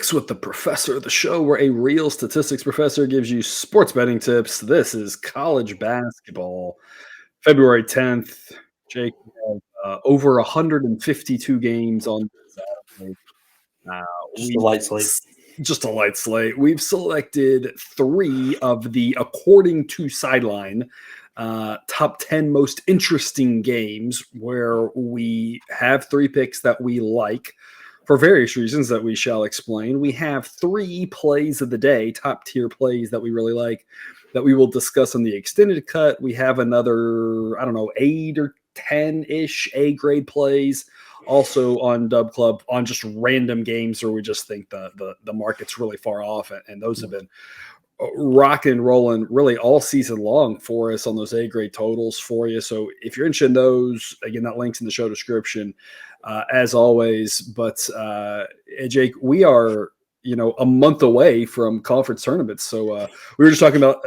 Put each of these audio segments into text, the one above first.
Picks with the Professor, the show where a real statistics professor gives you sports betting tips. This is college basketball, February 10th. Jake, we have over 152 games on Saturday. Uh, Just a we light slate. just a light slate. We've selected three of the, according to Sideline, top 10 most interesting games where we have three picks that we like for various reasons that we shall explain. We have three plays of the day, top tier plays that we really like, that we will discuss on the extended cut. We have another, 8 or 10-ish A grade plays also on Dub Club on just random games where we just think the market's really far off, and those have been rocking and rolling really all season long for us on those A grade totals for you. So if you're interested in those, again, that link's in the show description as always. But Jake, we are a month away from conference tournaments. So we were just talking about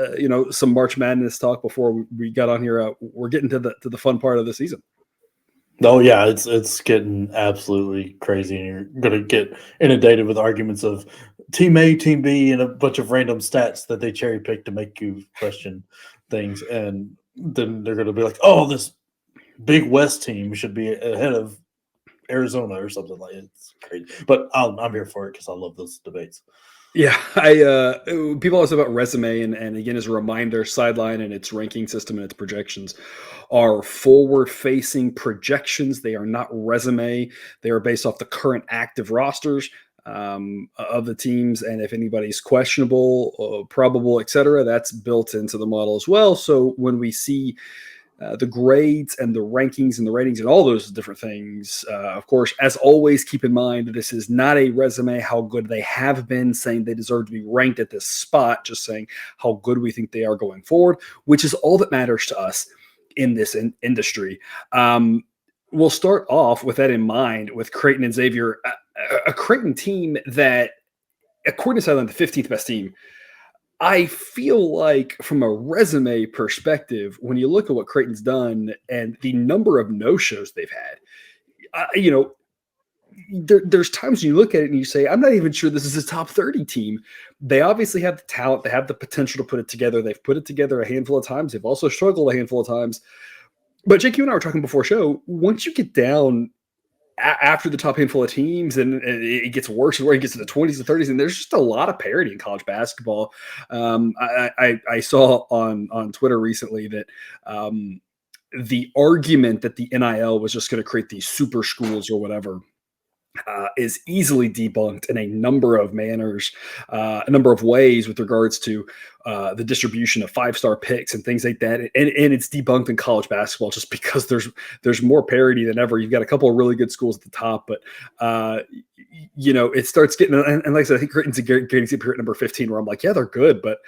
some March Madness talk before we got on here. We're getting to the fun part of the season. Oh yeah, it's getting absolutely crazy, and you're gonna get inundated with arguments of Team A, Team B, and a bunch of random stats that they cherry pick to make you question things, and then they're gonna be like, "Oh, this Big West team should be ahead of Arizona or something like that." It's crazy, but I'm here for it because I love those debates. Yeah, people always talk about resume, and again, as a reminder, Sideline and its ranking system and its projections are forward-facing projections. They are not resume. They are based off the current active rosters of the teams, and if anybody's questionable, probable, etc., that's built into the model as well. So when we see the grades and the rankings and the ratings and all those different things. Of course, as always, keep in mind that this is not a resume, how good they have been, saying they deserve to be ranked at this spot, just saying how good we think they are going forward, which is all that matters to us in this industry. We'll start off with that in mind with Creighton and Xavier, a Creighton team that, according to Sideline, the 15th best team. I feel like from a resume perspective, when you look at what Creighton's done and the number of no-shows they've had, there's times when you look at it and you say, I'm not even sure this is a top 30 team. They obviously have the talent. They have the potential to put it together. They've put it together a handful of times. They've also struggled a handful of times. But Jake, you and I were talking before show, once you get down after the top handful of teams, and it gets worse and where it gets to the 20s and 30s, and there's just a lot of parity in college basketball. I saw on Twitter recently that the argument that the NIL was just going to create these super schools or whatever is easily debunked in a number of manners, a number of ways with regards to the distribution of five-star picks and things like that. And it's debunked in college basketball just because there's more parity than ever. You've got a couple of really good schools at the top, but it starts getting, and like I said, I think Creighton's getting up here at number 15 where I'm like, yeah, they're good, but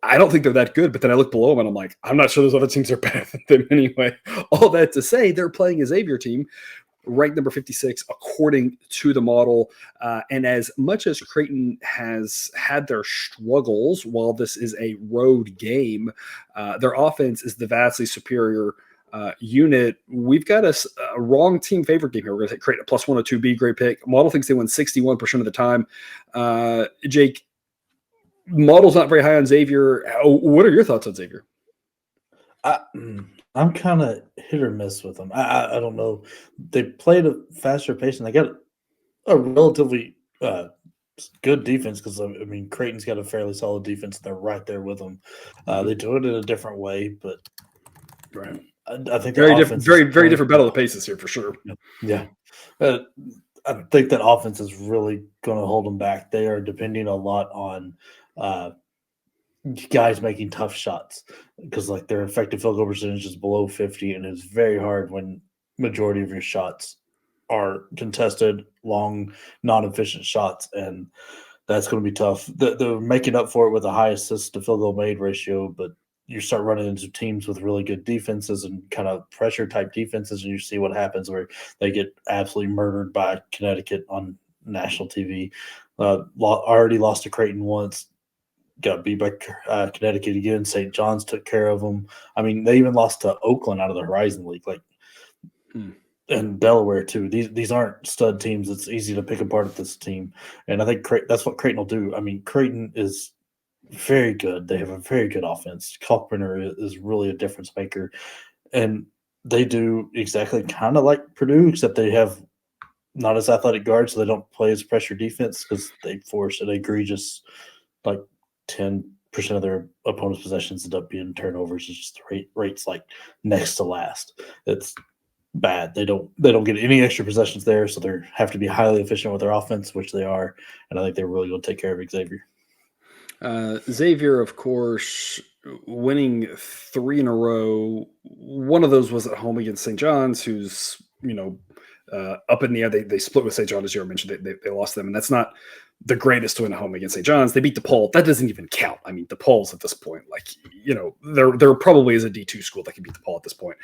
I don't think they're that good. But then I look below them and I'm like, I'm not sure those other teams are better than them anyway. All that to say, they're playing a Xavier team ranked number 56 according to the model. And as much as Creighton has had their struggles while this is a road game, their offense is the vastly superior unit. We've got a wrong team favorite game here. We're going to take Creighton plus 102B, great pick. Model thinks they win 61% of the time. Jake, model's not very high on Xavier. What are your thoughts on Xavier? I'm kind of hit or miss with them. I don't know. They played a faster pace, and they got a relatively good defense because, Creighton's got a fairly solid defense. They're right there with them. They do it in a different way, but right. I think very different battle of the paces here for sure. Yeah. I think that offense is really going to hold them back. They are depending a lot on guys making tough shots because their effective field goal percentage is below 50, and it's very hard when majority of your shots are contested, long, non-efficient shots, and that's going to be tough. They're making up for it with a high assist to field goal made ratio, but you start running into teams with really good defenses and kind of pressure type defenses, and you see what happens where they get absolutely murdered by Connecticut on national TV. Already lost to Creighton once. Got beat by Connecticut again. St. John's took care of them. They even lost to Oakland out of the Horizon League. and Delaware too. These aren't stud teams. It's easy to pick apart at this team, and I think that's what Creighton will do. I mean, Creighton is very good. They have a very good offense. Kalkbrenner is really a difference maker, and they do exactly kind of like Purdue, except they have not as athletic guards, so they don't play as pressure defense because they force an egregious, like 10% of their opponent's possessions end up being turnovers. It's just rates like next to last. It's bad. They don't get any extra possessions there, so they have to be highly efficient with their offense, which they are, and I think they're really going to take care of Xavier. Xavier, of course, winning 3 in a row. One of those was at home against St. John's, who's up in the air. They split with St. John, as you mentioned. They lost them, and that's not the greatest win at home against St. John's. They beat DePaul. That doesn't even count. I mean, DePaul's at this point, like, there probably is a D2 school that can beat DePaul at this point.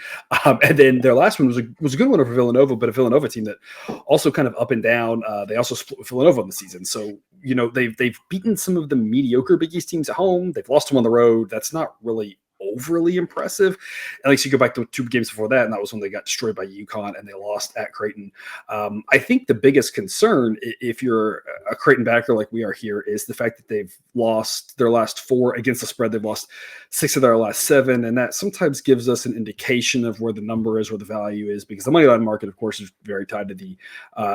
And then their last one was a good one over Villanova, but a Villanova team that also kind of up and down. They also split with Villanova on the season. So, they've beaten some of the mediocre Big East teams at home. They've lost them on the road. That's not really overly impressive. At least you go back to 2 games before that, and that was when they got destroyed by UConn and they lost at Creighton. I think the biggest concern, if you're a Creighton backer like we are here, is the fact that they've lost their last 4 against the spread. They've lost 6 of their last 7, and that sometimes gives us an indication of where the number is, where the value is, because the money line market, of course, is very tied to the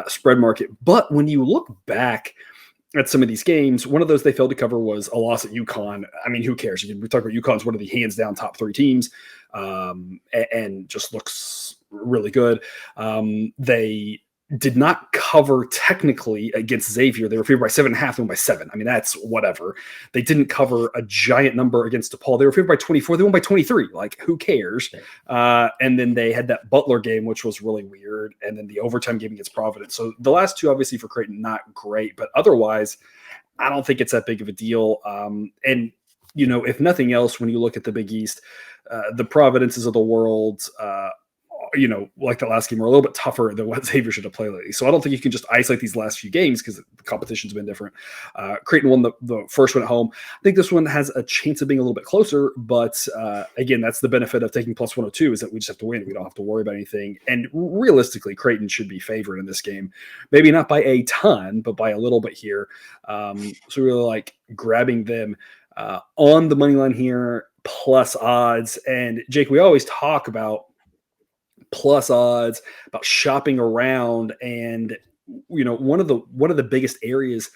spread market. But when you look back at some of these games, one of those they failed to cover was a loss at UConn. I mean, who cares? We talk about UConn's one of the hands down top 3 teams, and just looks really good. They did not cover technically against Xavier. They were favored by 7.5, they won by 7. I mean, that's whatever. They didn't cover a giant number against DePaul. They were favored by 24. They won by 23. Like, who cares? And then they had that Butler game, which was really weird. And then the overtime game against Providence. So the last 2, obviously, for Creighton, not great. But otherwise, I don't think it's that big of a deal. And, if nothing else, when you look at the Big East, the Providences of the world, like the last game, are a little bit tougher than what Xavier should have played lately. So I don't think you can just isolate these last few games because the competition's been different. Creighton won the first one at home. I think this one has a chance of being a little bit closer, but again, that's the benefit of taking plus 102 is that we just have to win. We don't have to worry about anything. And realistically, Creighton should be favored in this game. Maybe not by a ton, but by a little bit here. So really like grabbing them on the money line here, plus odds. And Jake, we always talk about plus odds, about shopping around, and one of the biggest areas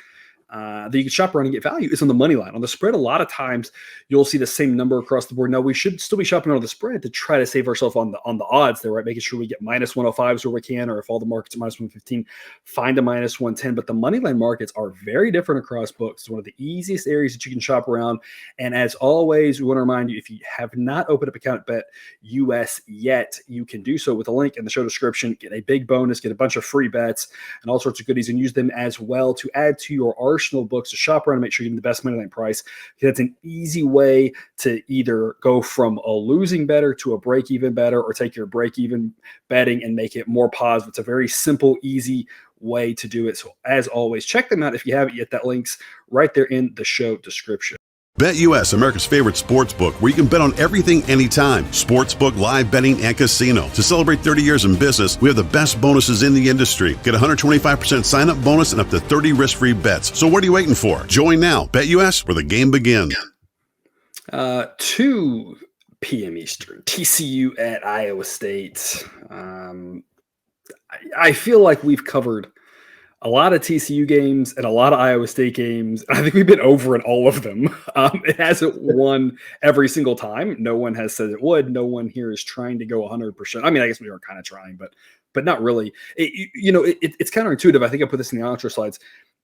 that you can shop around and get value is on the money line. On the spread, a lot of times you'll see the same number across the board. Now, we should still be shopping on the spread to try to save ourselves on the odds there, right? Making sure we get minus 105s where we can, or if all the markets are minus 115, find a minus 110. But the money line markets are very different across books. It's one of the easiest areas that you can shop around. And as always, we want to remind you, if you have not opened up account at BetUS yet, you can do so with a link in the show description. Get a big bonus, get a bunch of free bets and all sorts of goodies, and use them as well to add to your arsenal books to shop around and make sure you're getting the best money line price. That's an easy way to either go from a losing better to a break-even better, or take your break-even betting and make it more positive. It's a very simple, easy way to do it. So as always, check them out if you haven't yet. That link's right there in the show description. BetUS, America's favorite sports book, where you can bet on everything anytime. Sportsbook, live betting, and casino. To celebrate 30 years in business, we have the best bonuses in the industry. Get a 125% sign-up bonus and up to 30 risk-free bets. So what are you waiting for? Join now. BetUS, where the game begins. 2 p.m. Eastern, TCU at Iowa State. I feel like we've covered a lot of TCU games and a lot of Iowa State games. I think we've been over in all of them. It hasn't won every single time. No one has said it would. No one here is trying to go 100%. I mean, I guess we are kind of trying, but not really. It's counterintuitive. I think I put this in the outro slides.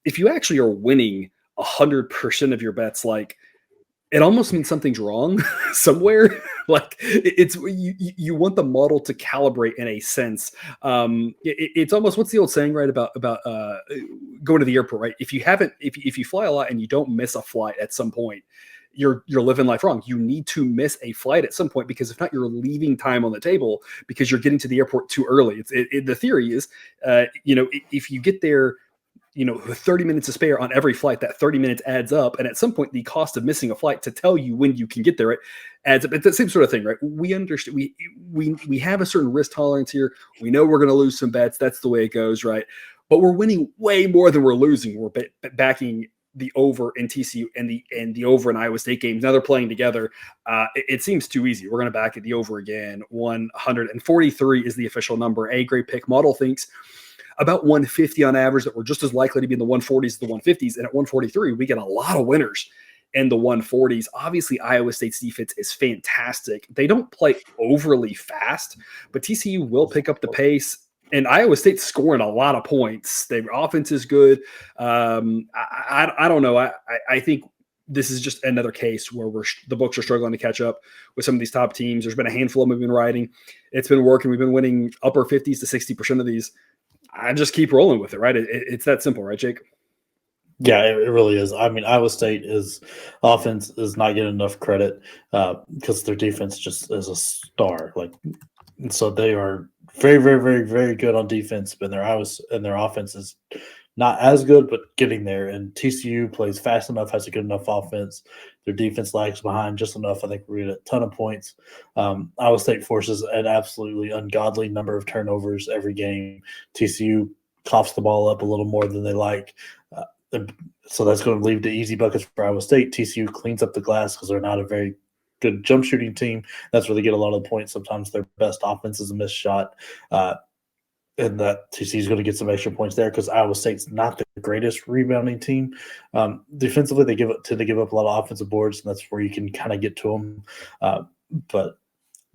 If you actually are winning 100% of your bets, like, it almost means something's wrong somewhere. Like, it's you want the model to calibrate in a sense. It's almost, what's the old saying, right, about going to the airport, right? If you fly a lot and you don't miss a flight at some point, you're living life wrong. You need to miss a flight at some point, because if not, you're leaving time on the table because you're getting to the airport too early. The theory is, if you get there 30 minutes to spare on every flight. That 30 minutes adds up. And at some point, the cost of missing a flight to tell you when you can get there, it adds up. It's the same sort of thing, right? We understand, we have a certain risk tolerance here. We know we're going to lose some bets. That's the way it goes, right? But we're winning way more than we're losing. We're backing the over in TCU and the over in Iowa State games. Now they're playing together. It seems too easy. We're going to back at the over again. 143 is the official number. A grade pick model thinks about 150 on average, that we're just as likely to be in the 140s as the 150s. And at 143, we get a lot of winners in the 140s. Obviously, Iowa State's defense is fantastic. They don't play overly fast, but TCU will pick up the pace. And Iowa State's scoring a lot of points. Their offense is good. I don't know. I think this is just another case where the books are struggling to catch up with some of these top teams. There's been a handful of them we've been riding. It's been working. We've been winning upper 50s to 60% of these. I just keep rolling with it, right? It's that simple, right, Jake? Yeah, it really is. I mean, Iowa State offense is not getting enough credit because their defense just is a star. So they are very, very, very, very good on defense, but their offense is not as good, but getting there. And TCU plays fast enough, has a good enough offense. Their defense lags behind just enough. I think we're going to get a ton of points. Iowa State forces an absolutely ungodly number of turnovers every game. TCU coughs the ball up a little more than they like. So that's going to lead to easy buckets for Iowa State. TCU cleans up the glass because they're not a very good jump shooting team. That's where they get a lot of the points. Sometimes their best offense is a missed shot. And that TCU is going to get some extra points there because Iowa State's not the greatest rebounding team. Defensively, they tend to give up a lot of offensive boards, and that's where you can kind of get to them. But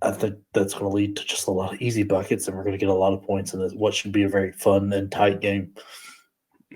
I think that's going to lead to just a lot of easy buckets, and we're going to get a lot of points in what should be a very fun and tight game.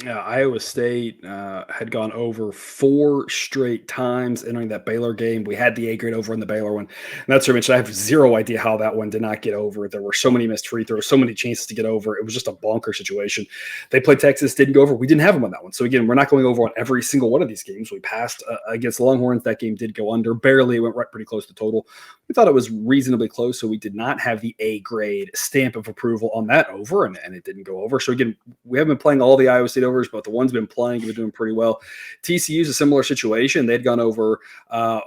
Iowa State had gone over 4 straight times entering that Baylor game. We had the A grade over in the Baylor one. And that's what I mentioned. I have zero idea how that one did not get over. There were so many missed free throws, so many chances to get over. It was just a bonker situation. They played Texas, didn't go over. We didn't have them on that one. So again, we're not going over on every single one of these games. We passed against the Longhorns. That game did go under. Barely. It went right pretty close to total. We thought it was reasonably close, so we did not have the A grade stamp of approval on that over, and it didn't go over. So again, we haven't been playing all the Iowa State overs, but the ones been playing have been doing pretty well. TCU's a similar situation. They'd gone over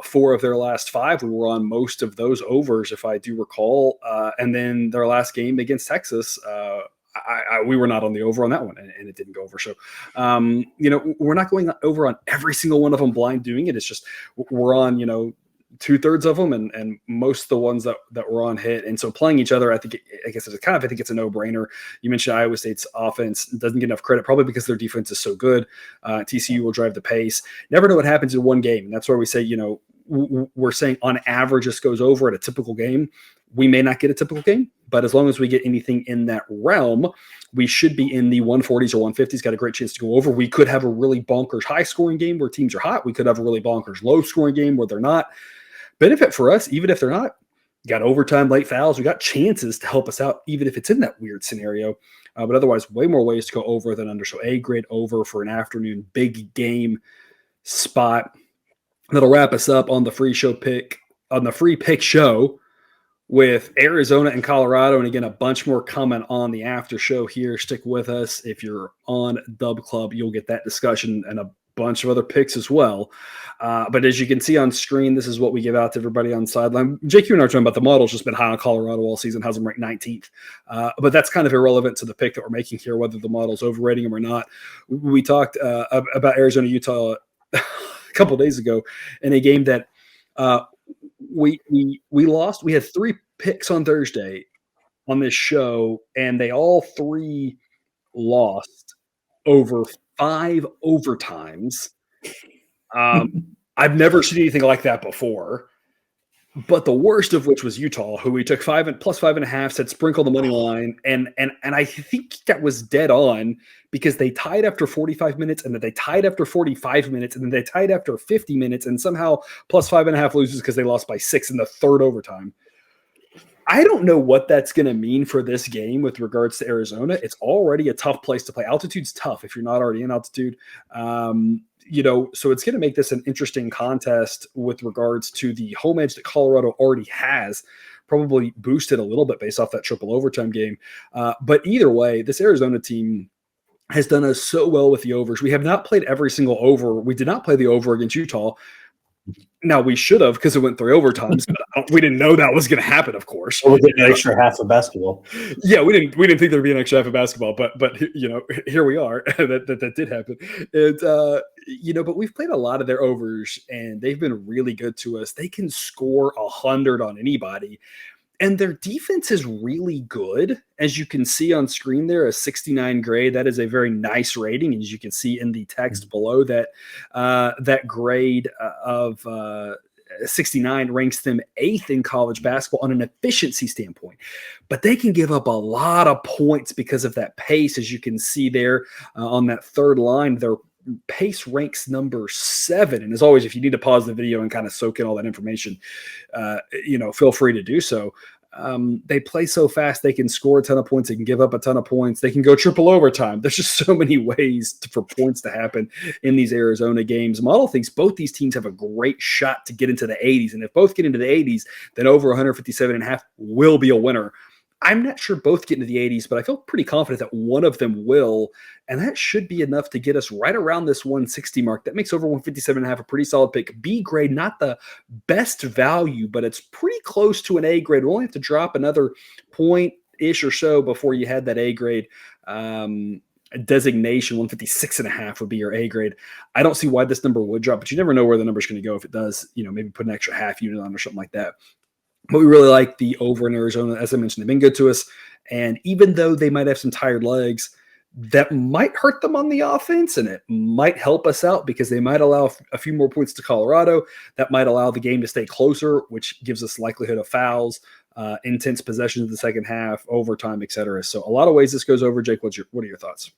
4 of their last 5. We were on most of those overs, if I do recall. And then their last game against Texas, we were not on the over on that one, and it didn't go over. So, we're not going over on every single one of them blind doing it. It's just we're on, 2/3 of them, and most of the ones that were on hit. And so playing each other, I think it's a no-brainer. You mentioned Iowa State's offense doesn't get enough credit, probably because their defense is so good. TCU will drive the pace. Never know what happens in one game. And that's why we say, we're saying on average this goes over at a typical game. We may not get a typical game, but as long as we get anything in that realm, we should be in the 140s or 150s. Got a great chance to go over. We could have a really bonkers high-scoring game where teams are hot. We could have a really bonkers low-scoring game where they're not. Benefit for us, even if they're not. You got overtime, late fouls. We got chances to help us out, even if it's in that weird scenario. But otherwise, way more ways to go over than under. So A grade over for an afternoon big game spot. That'll wrap us up on the free pick show with Arizona and Colorado. And again, a bunch more coming on the after show here. Stick with us. If you're on Dub Club, you'll get that discussion and a bunch of other picks as well. But as you can see on screen, this is what we give out to everybody on sideline. Jake, you and I are talking about the model's just been high on Colorado all season, has them ranked 19th. But that's kind of irrelevant to the pick that we're making here, whether the model's overrating them or not. We talked about Arizona, Utah a couple of days ago in a game that we lost. We had 3 picks on Thursday on this show, and they all 3 lost over 5 overtimes. I've never seen anything like that before. But the worst of which was Utah, who we took plus 5.5, said sprinkle the money line, and I think that was dead on because they tied after 45 minutes, and then they tied after 45 minutes, and then they tied after 50 minutes, and somehow plus 5.5 loses because they lost by 6 in the 3rd overtime. I don't know what that's going to mean for this game with regards to Arizona. It's already a tough place to play. Altitude's tough if you're not already in altitude. So it's going to make this an interesting contest with regards to the home edge that Colorado already has, probably boosted a little bit based off that triple overtime game. But either way, this Arizona team has done us so well with the overs. We have not played every single over. We did not play the over against Utah. Now we should have, because it went 3 overtimes, but we didn't know that was going to happen, of course. Or get an extra half of basketball. Yeah, we didn't think there'd be an extra half of basketball, but here we are. that did happen. And but we've played a lot of their overs, and they've been really good to us. They can score 100 on anybody. And their defense is really good. As you can see on screen there, a 69 grade. That is a very nice rating. And as you can see in the text below, that that grade of 69 ranks them 8th in college basketball on an efficiency standpoint. But they can give up a lot of points because of that pace. As you can see there on that third line, their pace ranks number 7. And as always, if you need to pause the video and kind of soak in all that information, feel free to do so. They play so fast. They can score a ton of points. They can give up a ton of points. They can go triple overtime. There's just so many ways for points to happen in these Arizona games. Model thinks both these teams have a great shot to get into the 80s. And if both get into the 80s, then over 157.5 will be a winner. I'm not sure both get into the 80s, but I feel pretty confident that one of them will, and that should be enough to get us right around this 160 mark. That makes over 157.5 a pretty solid pick. B grade, not the best value, but it's pretty close to an A grade. We'll only have to drop another point-ish or so before you had that A grade designation. 156.5 would be your A grade. I don't see why this number would drop, but you never know where the number's going to go. If it does, maybe put an extra half unit on or something like that. But we really like the over in Arizona. As I mentioned, they've been good to us. And even though they might have some tired legs, that might hurt them on the offense, and it might help us out because they might allow a few more points to Colorado. That might allow the game to stay closer, which gives us likelihood of fouls, intense possessions in the second half, overtime, etc. So a lot of ways this goes over. Jake, what are your thoughts?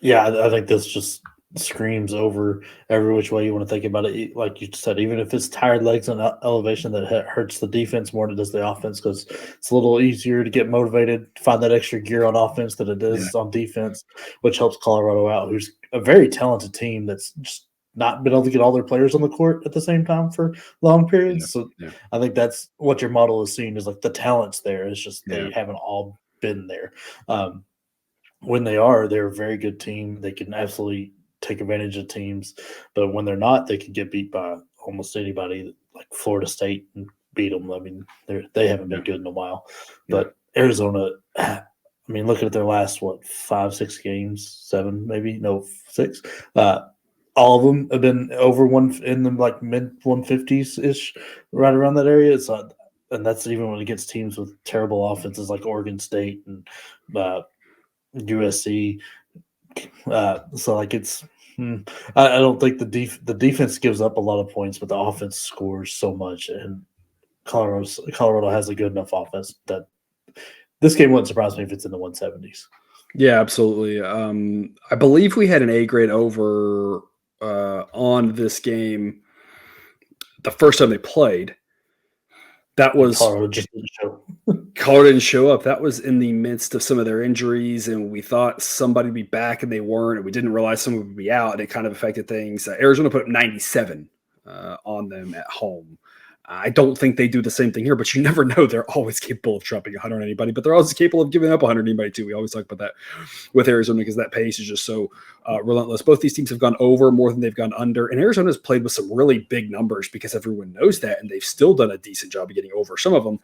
Yeah, I think this just screams over every which way you want to think about it. Like you said, even if it's tired legs and elevation, that hurts the defense more than it does the offense, because it's a little easier to get motivated, find that extra gear on offense than it is on defense, which helps Colorado out, who's a very talented team that's just not been able to get all their players on the court at the same time for long periods. I think that's what your model is seeing, is like the talent's there. It's just they haven't all been there. When they're a very good team. They can absolutely take advantage of teams, but when they're not, they can get beat by almost anybody, like Florida State, and beat them. I mean, they haven't been good in a while. But Arizona, I mean, look at their last 5, 6 games, 7 maybe, no 6. All of them have been over one in the like mid 150s ish, right around that area. It's not, and that's even when it gets teams with terrible offenses like Oregon State and USC. So like it's, I don't think the defense gives up a lot of points, but the offense scores so much, and Colorado has a good enough offense that this game wouldn't surprise me if it's in the 170s. Yeah, absolutely. I believe we had an A grade over on this game the first time they played. That was Colorado just didn't show. Colorado didn't show up. That was in the midst of some of their injuries, and we thought somebody would be back, and they weren't. And we didn't realize someone would be out, and it kind of affected things. Arizona put up 97 on them at home. I don't think they do the same thing here, but you never know. They're always capable of dropping 100 on anybody, but they're also capable of giving up 100 on anybody too. We always talk about that with Arizona because that pace is just so relentless. Both these teams have gone over more than they've gone under, and Arizona's played with some really big numbers because everyone knows that, and they've still done a decent job of getting over some of them.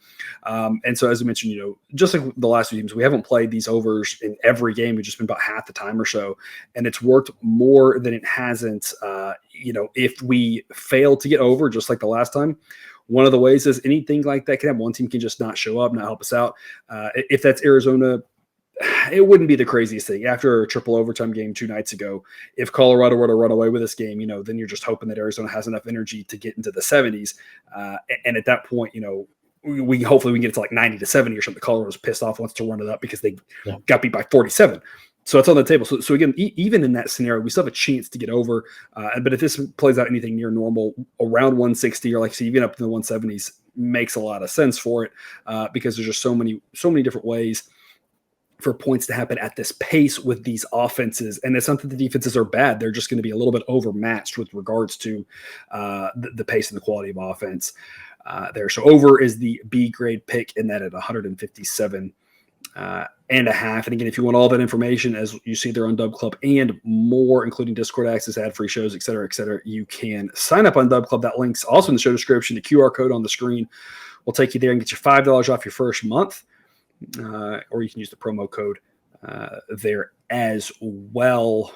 And so, as I mentioned, just like the last few teams, we haven't played these overs in every game. We've just been about half the time or so, and it's worked more than it hasn't. If we fail to get over, just like the last time, one of the ways is anything like that can happen. One team can just not show up, not help us out. If that's Arizona, it wouldn't be the craziest thing. After a triple overtime game 2 nights ago, if Colorado were to run away with this game, then you're just hoping that Arizona has enough energy to get into the 70s. And at that point, we hopefully we can get it to like 90 to 70 or something. Colorado's pissed off, wants to run it up because they got beat by 47. So it's on the table. So again, even in that scenario, we still have a chance to get over. But if this plays out anything near normal, around 160 or like say even up to the 170s, makes a lot of sense for it because there's just so many different ways for points to happen at this pace with these offenses. And it's not that the defenses are bad. They're just going to be a little bit overmatched with regards to the pace and the quality of offense there. So over is the B grade pick in that at 157. And again, if you want all that information, as you see there on Dub Club and more, including Discord access, ad-free shows, et cetera, you can sign up on Dub Club. That link's also in the show description. The QR code on the screen will take you there and get you $5 off your first month, or you can use the promo code there as well,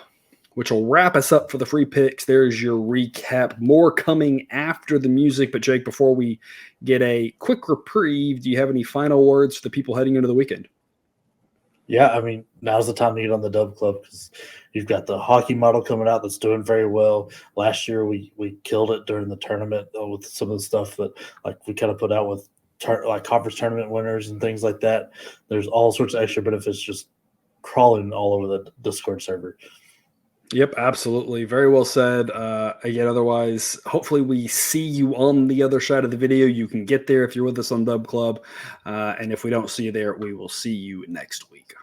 which will wrap us up for the free picks. There's your recap. More coming after the music. But, Jake, before we get a quick reprieve, do you have any final words for the people heading into the weekend? Yeah, I mean, now's the time to get on the Dub Club because you've got the hockey model coming out that's doing very well. Last year, we killed it during the tournament with some of the stuff that we kind of put out with conference tournament winners and things like that. There's all sorts of extra benefits just crawling all over the Discord server. Yep, absolutely. Very well said. Again, otherwise, hopefully we see you on the other side of the video. You can get there if you're with us on Dub Club. And if we don't see you there, we will see you next week.